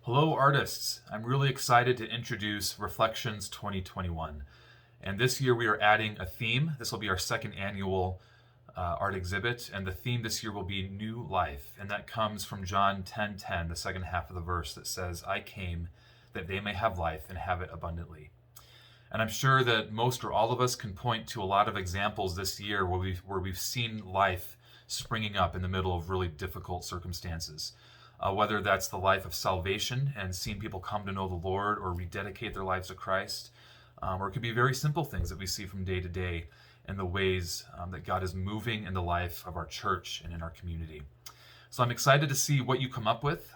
Hello, artists. I'm really excited to introduce Reflections 2021. And this year we are adding a theme. This will be our second annual art exhibit. And the theme this year will be New Life. And that comes from John 10:10, the second half of the verse that says, I came that they may have life and have it abundantly. And I'm sure that most or all of us can point to a lot of examples this year where we've seen life springing up in the middle of really difficult circumstances. Whether that's the life of salvation and seeing people come to know the Lord or rededicate their lives to Christ, or it could be very simple things that we see from day to day in the ways that God is moving in the life of our church and in our community. So I'm excited to see what you come up with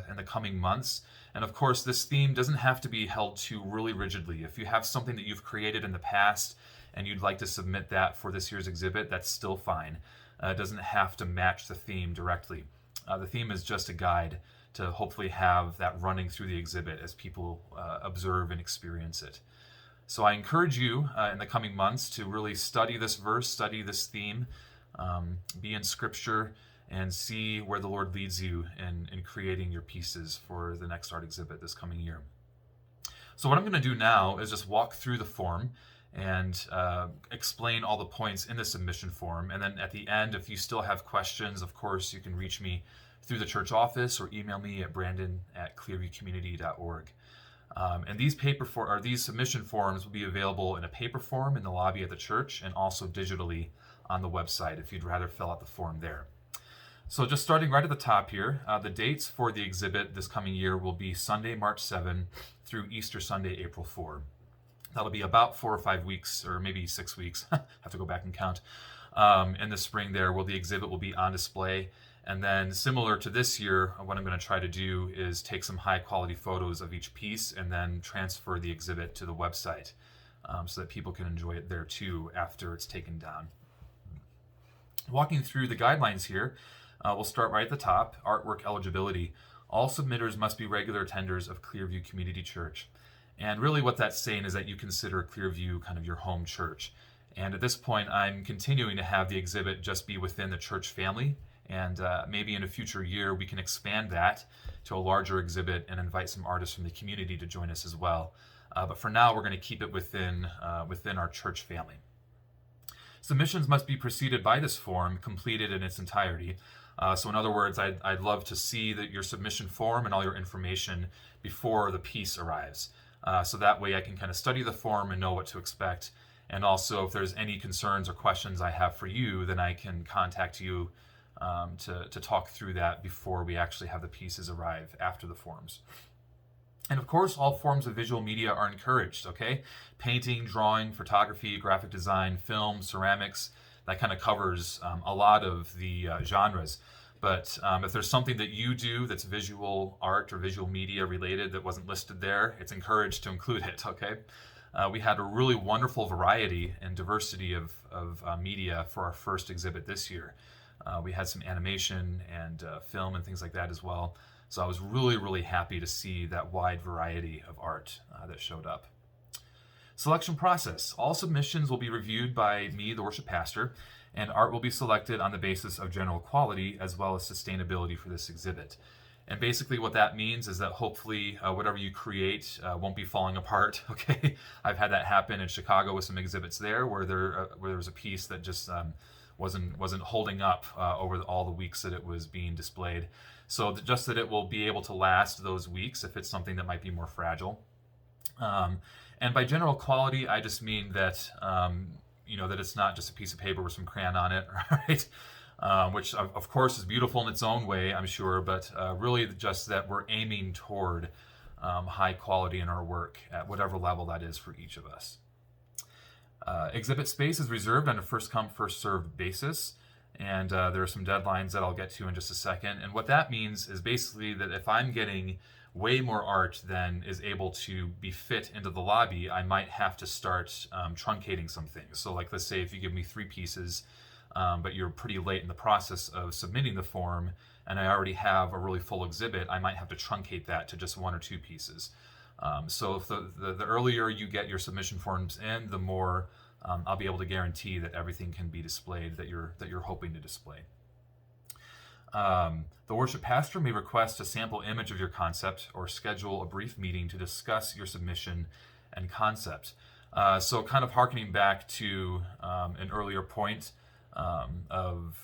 in the coming months. And of course, this theme doesn't have to be held to really rigidly. If you have something that you've created in the past and you'd like to submit that for this year's exhibit, that's still fine. It doesn't have to match the theme directly. The theme is just a guide to hopefully have that running through the exhibit as people observe and experience it. So I encourage you in the coming months to really study this verse, study this theme, be in Scripture, and see where the Lord leads you in creating your pieces for the next art exhibit this coming year. So what I'm going to do now is just walk through the form and explain all the points in the submission form. And then at the end, if you still have questions, of course, you can reach me through the church office or email me at brandon@clearviewcommunity.org. And these submission forms will be available in a paper form in the lobby at the church and also digitally on the website if you'd rather fill out the form there. So just starting right at the top here, the dates for the exhibit this coming year will be Sunday, March 7 through Easter Sunday, April 4. That'll be about 4 or 5 weeks, or maybe 6 weeks. Have to go back and count. In the spring there, the exhibit will be on display. And then similar to this year, what I'm going to try to do is take some high quality photos of each piece and then transfer the exhibit to the website so that people can enjoy it there too after it's taken down. Walking through the guidelines here, we'll start right at the top, artwork eligibility. All submitters must be regular attenders of Clearview Community Church. And really what that's saying is that you consider Clearview kind of your home church. And at this point, I'm continuing to have the exhibit just be within the church family. And maybe in a future year, we can expand that to a larger exhibit and invite some artists from the community to join us as well. But for now, we're going to keep it within our church family. Submissions must be preceded by this form, completed in its entirety. So in other words, I'd love to see your submission form and all your information before the piece arrives. So that way I can kind of study the form and know what to expect. And also if there's any concerns or questions I have for you, then I can contact you to talk through that before we actually have the pieces arrive after the forms. And of course, all forms of visual media are encouraged, okay? Painting, drawing, photography, graphic design, film, ceramics, that kind of covers a lot of the genres. But if there's something that you do that's visual art or visual media related that wasn't listed there, it's encouraged to include it, okay? We had a really wonderful variety and diversity of media for our first exhibit this year. We had some animation and film and things like that as well. So I was really, really happy to see that wide variety of art that showed up. Selection process. All submissions will be reviewed by me, the worship pastor, and art will be selected on the basis of general quality as well as sustainability for this exhibit. And basically what that means is that hopefully whatever you create won't be falling apart, okay? I've had that happen in Chicago with some exhibits there where there was a piece that just wasn't holding up over all the weeks that it was being displayed. So just that it will be able to last those weeks if it's something that might be more fragile. And by general quality, I just mean that that it's not just a piece of paper with some crayon on it, right? Which of course is beautiful in its own way, I'm sure, but really just that we're aiming toward high quality in our work at whatever level that is for each of us. Exhibit space is reserved on a first come, first served basis. And there are some deadlines that I'll get to in just a second. And what that means is basically that if I'm getting way more art than is able to be fit into the lobby, I might have to start truncating some things. So like, let's say if you give me 3 pieces, but you're pretty late in the process of submitting the form, and I already have a really full exhibit, I might have to truncate that to just 1 or 2 pieces. So if the earlier you get your submission forms in, the more I'll be able to guarantee that everything can be displayed that you're hoping to display. The worship pastor may request a sample image of your concept or schedule a brief meeting to discuss your submission and concept. So kind of hearkening back to an earlier point of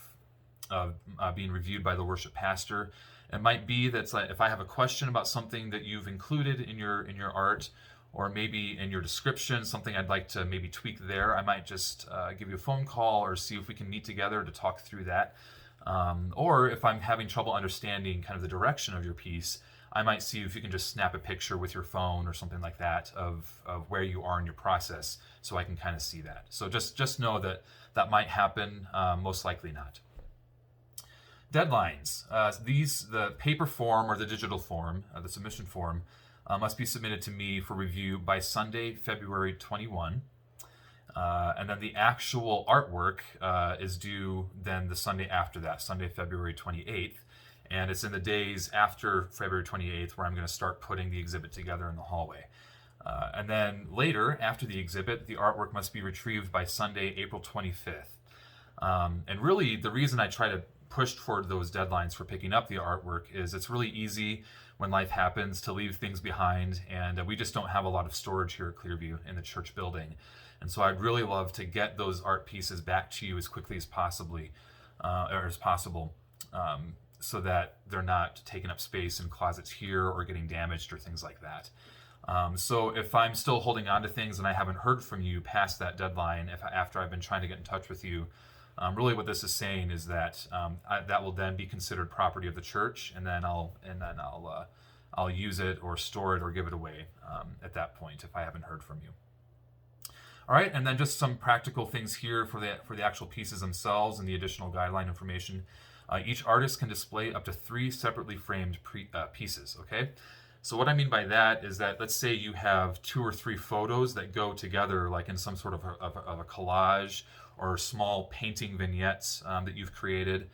being reviewed by the worship pastor. It might be that like if I have a question about something that you've included in your art, or maybe in your description, something I'd like to maybe tweak there, I might just give you a phone call or see if we can meet together to talk through that. Or if I'm having trouble understanding kind of the direction of your piece, I might see if you can just snap a picture with your phone or something like that of where you are in your process, so I can kind of see that. So just know that that might happen, most likely not. Deadlines. The paper form or the digital form, the submission form, must be submitted to me for review by Sunday, February 21. And then the actual artwork is due then the Sunday after that, Sunday, February 28th. And it's in the days after February 28th where I'm going to start putting the exhibit together in the hallway. And then later, after the exhibit, the artwork must be retrieved by Sunday, April 25th. And really, the reason I try to push toward those deadlines for picking up the artwork is it's really easy when life happens to leave things behind, and we just don't have a lot of storage here at Clearview in the church building. And so I'd really love to get those art pieces back to you as quickly as possible, so that they're not taking up space in closets here or getting damaged or things like that. So if I'm still holding on to things and I haven't heard from you past that deadline, after I've been trying to get in touch with you, really what this is saying is that that will then be considered property of the church, and then I'll use it or store it or give it away at that point if I haven't heard from you. All right, and then just some practical things here for the actual pieces themselves and the additional guideline information. Each artist can display up to 3 separately framed pieces, okay? So what I mean by that is that, let's say you have 2 or 3 photos that go together like in some sort of a collage or small painting vignettes that you've created.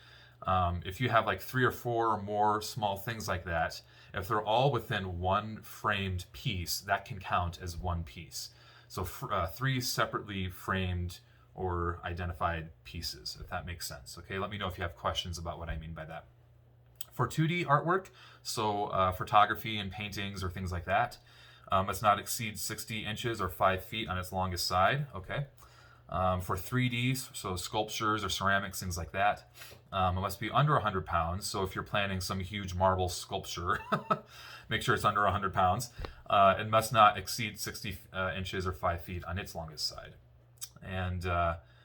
If you have like 3 or 4 or more small things like that, if they're all within one framed piece, that can count as one piece. So 3 separately framed or identified pieces, if that makes sense. Okay, let me know if you have questions about what I mean by that. For 2D artwork, so photography and paintings or things like that, must not exceed 60 inches or 5 feet on its longest side. Okay. For 3D, so sculptures or ceramics, things like that, it must be under 100 pounds. So if you're planning some huge marble sculpture, make sure it's under 100 pounds. It must not exceed 60 inches or 5 feet on its longest side. And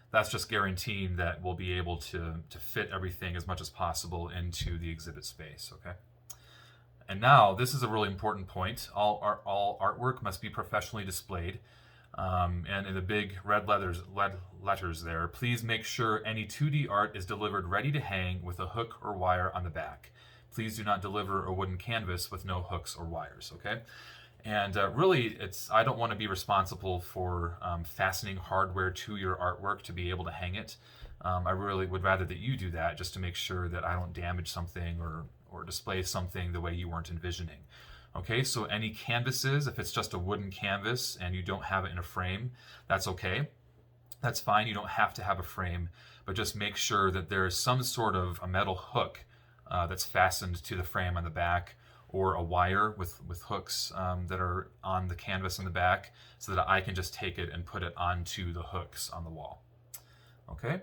that's just guaranteeing that we'll be able to fit everything as much as possible into the exhibit space, okay? And now, this is a really important point. All artwork must be professionally displayed. And in the big red letters there, please make sure any 2D art is delivered ready to hang with a hook or wire on the back. Please do not deliver a wooden canvas with no hooks or wires, okay? And really, I don't want to be responsible for fastening hardware to your artwork to be able to hang it. I really would rather that you do that, just to make sure that I don't damage something or display something the way you weren't envisioning. Okay, so any canvases, if it's just a wooden canvas and you don't have it in a frame, that's okay. That's fine, you don't have to have a frame, but just make sure that there is some sort of a metal hook that's fastened to the frame on the back, or a wire with hooks that are on the canvas in the back, so that I can just take it and put it onto the hooks on the wall. Okay,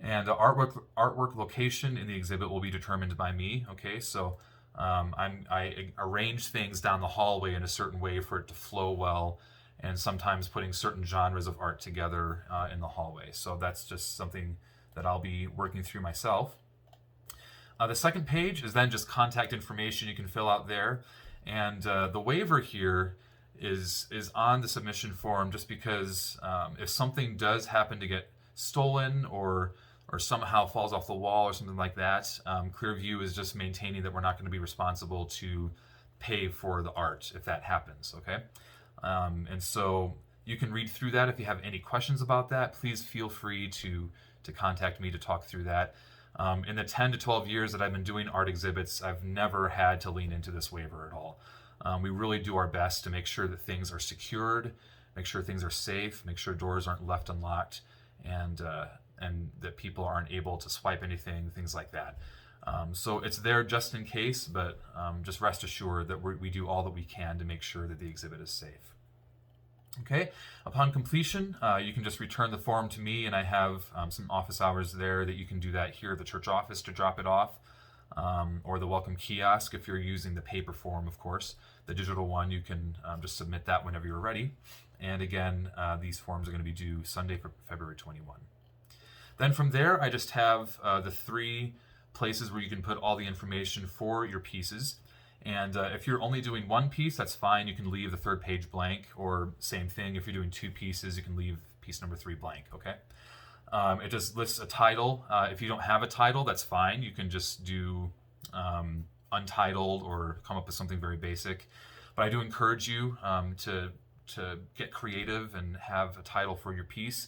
and the artwork location in the exhibit will be determined by me. Okay, so I arrange things down the hallway in a certain way for it to flow well, and sometimes putting certain genres of art together in the hallway. So that's just something that I'll be working through myself. The second page is then just contact information you can fill out there. And the waiver here is on the submission form, just because if something does happen to get stolen or somehow falls off the wall or something like that, Clearview is just maintaining that we're not going to be responsible to pay for the art if that happens, okay? And so you can read through that. If you have any questions about that, please feel free to contact me to talk through that. In the 10 to 12 years that I've been doing art exhibits, I've never had to lean into this waiver at all. We really do our best to make sure that things are secured, make sure things are safe, make sure doors aren't left unlocked, and that people aren't able to swipe anything, things like that. So it's there just in case, but just rest assured that we do all that we can to make sure that the exhibit is safe. Okay, upon completion, you can just return the form to me, and I have some office hours there that you can do that here at the church office to drop it off, or the welcome kiosk if you're using the paper form, of course. The digital one, you can just submit that whenever you're ready. And again, these forms are going to be due Sunday, for February 21. Then from there, I just have the 3 places where you can put all the information for your pieces. And if you're only doing 1 piece, that's fine. You can leave the 3rd page blank, or same thing, if you're doing 2 pieces, you can leave piece number 3 blank, okay? It just lists a title. If you don't have a title, that's fine. You can just do untitled or come up with something very basic. But I do encourage you to get creative and have a title for your piece.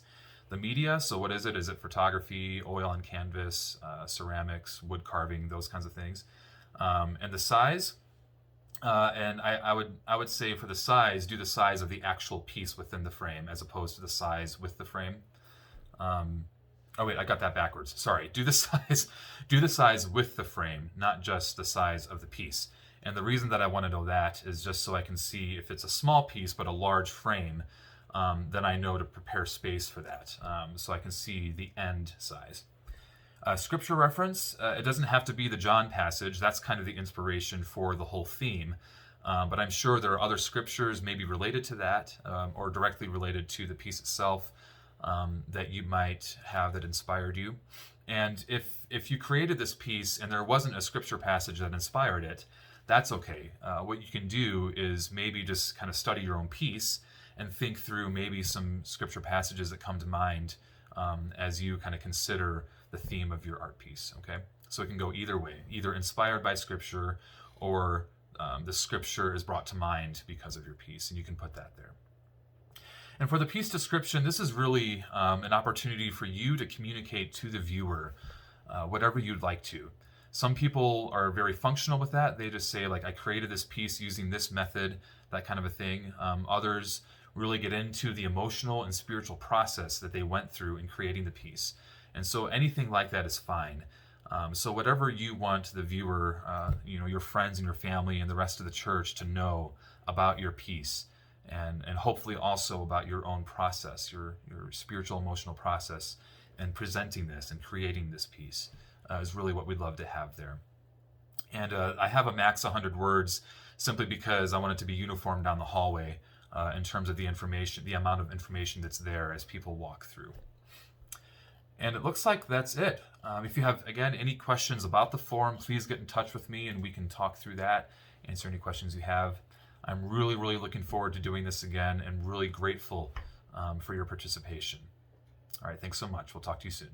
The media, so what is it? Is it photography, oil on canvas, ceramics, wood carving, those kinds of things? And the size, and I would say for the size, do the size of the actual piece within the frame as opposed to the size with the frame. Oh wait, I got that backwards. Sorry. Do the size with the frame, not just the size of the piece. And the reason that I want to know that is just so I can see if it's a small piece but a large frame, then I know to prepare space for that. So I can see the end size. Scripture reference, it doesn't have to be the John passage. That's kind of the inspiration for the whole theme. But I'm sure there are other scriptures maybe related to that, or directly related to the piece itself, that you might have that inspired you. And if you created this piece and there wasn't a scripture passage that inspired it, that's okay. What you can do is maybe just kind of study your own piece and think through maybe some scripture passages that come to mind as you kind of consider the theme of your art piece, okay? So it can go either way, either inspired by scripture or the scripture is brought to mind because of your piece, and you can put that there. And for the piece description, this is really an opportunity for you to communicate to the viewer whatever you'd like to. Some people are very functional with that. They just say, like, I created this piece using this method, that kind of a thing. Others really get into the emotional and spiritual process that they went through in creating the piece. And so anything like that is fine. So whatever you want the viewer, your friends and your family and the rest of the church to know about your piece, and hopefully also about your own process, your spiritual, emotional process, and presenting this and creating this piece is really what we'd love to have there. And I have a max 100 words simply because I want it to be uniform down the hallway in terms of the information, the amount of information that's there as people walk through. And it looks like that's it. If you have, again, any questions about the form, please get in touch with me and we can talk through that, answer any questions you have. I'm really, really looking forward to doing this again and really grateful for your participation. All right, thanks so much. We'll talk to you soon.